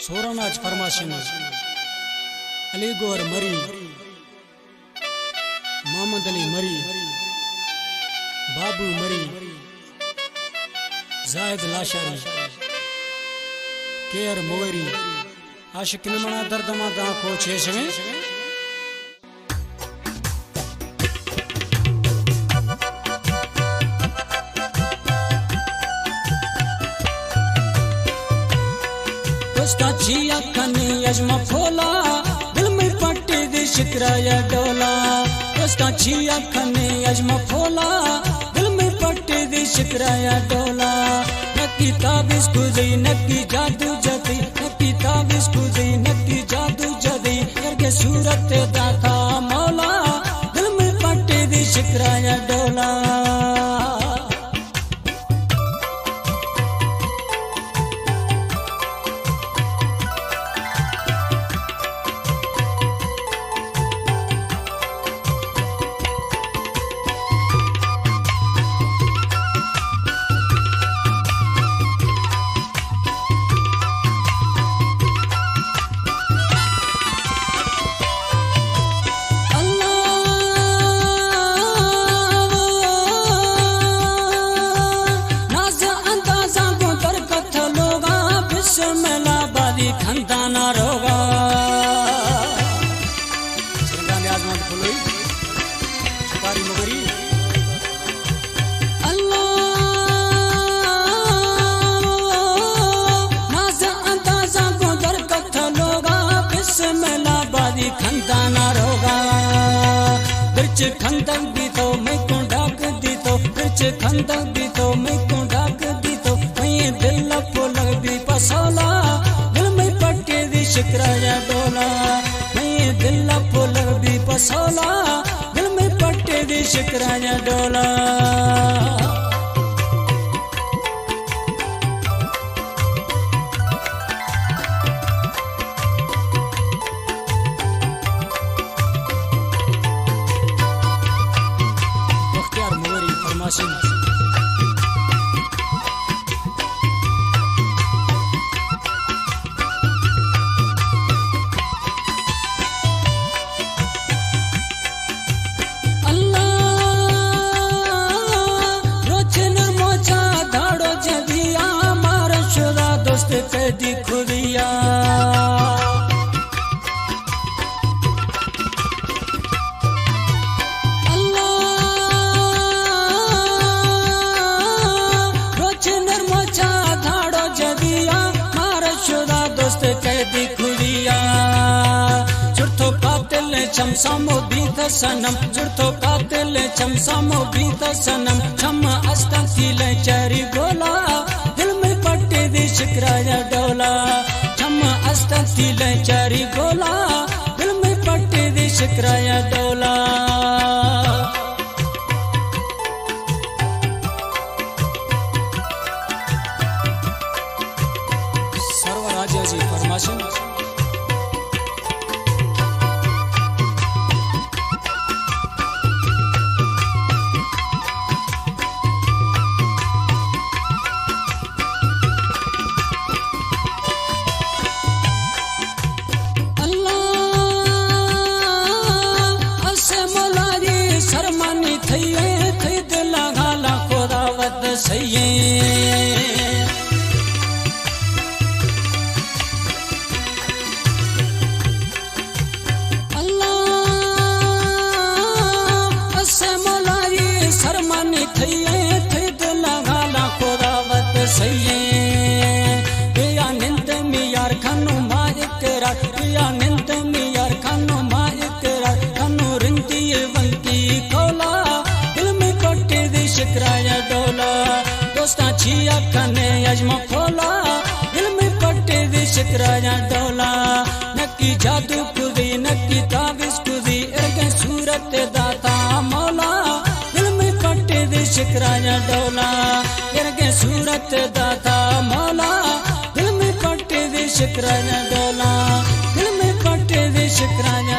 सोरनाज फरमाशन अली गौर मरी मोहम्मद अली मरी बाबू मरी जायद लाशारी केयर मोगरी आशिक मना दर्द मा दा को छेशवे उसका छिया कने यजमा फोला दिल में पट्टी दी शिकराया डोला उसका छिया कने यजमा फोला दिल में पट्टी दी शिकराया डोला नक्की ताबिज कुजी नक्की जादू जदी नक्की ताबिज कुजी नक्की जादू जदी करके सूरत दाता मौला दिल में पट्टी दी शिकराया डोला खंदाना रोगा छुपारी मगरी खंदाना रोगा बिच खंदक दी तो मैं को डाक दी तो बिच खंदक दी तो मैं को डाक दी तो मैं दिल फुल भी पसोला शिकराया डोला मैं दिल फुल भी पसोला दिल में पट्टे दी शिकराया डोला मुख्तियार मोगरी फरमाशिन कैदी खुदिया अल्लाह रोच नरमोचा धाड़ो जदिया मार शुदा दोस्त कैदी खुदिया जुर्तो कातिल चमसा मोबीत सनम जुर्तो कातिल चमसा मोबीत सनम छम अस्ता किले चरी गोला शिकराया डोला छम अस्ता तिले चारी गोला दिल में पट्टी दी शिकराया डोला सर्वराजा जी फरमाशन छिया कने यजमा खोला दिल में पट्टे दी शिकराया डोला नक्की जादू कुदी नक्की ताबिज कुदी इरके सूरत दाता मौला दिल में पट्टे दी शिकराया डोला इरके सूरत दाता मौला दिल में पट्टे दी शिकराया डोला दिल में पट्टे दी शिकराया